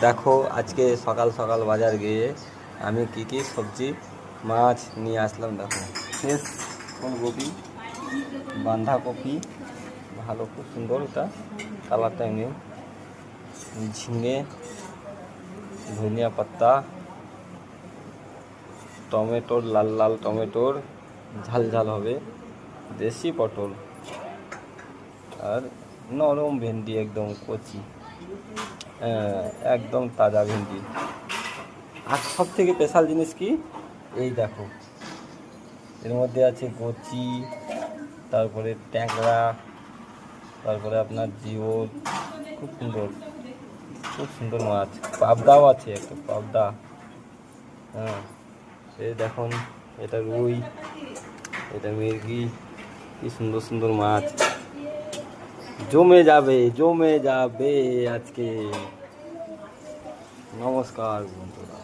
দেখো আজকে সকাল সকাল বাজার গিয়ে আমি কি সবজি মাছ নিয়ে আসলাম। দেখো ফ্রেশ ফুলকপি, বাঁধাকপি, ভালো খুব সুন্দর, এটা কালারটা এমনি, ঝিঙে, ধনিয়া পাতা, টমেটোর লাল লাল টমেটোর, ঝাল ঝাল হবে, দেশি পটল, আর নরম ভেন্ডি একদম কচি, একদম তাজা ভেন্ডি। আর সব থেকে স্পেশাল জিনিস কি, এই দেখো এর মধ্যে আছে কচি, তারপরে ট্যাংরা, তারপরে আপনার জিওল, খুব সুন্দর খুব সুন্দর মাছ। পাবদাও আছে, একটা পাবদা, হ্যাঁ। এই দেখুন, এটা রুই, এটা মির্গি, কি সুন্দর সুন্দর মাছ। জমে যাবে জমে যাবে আজকে। নমস্কার বন্ধুরা।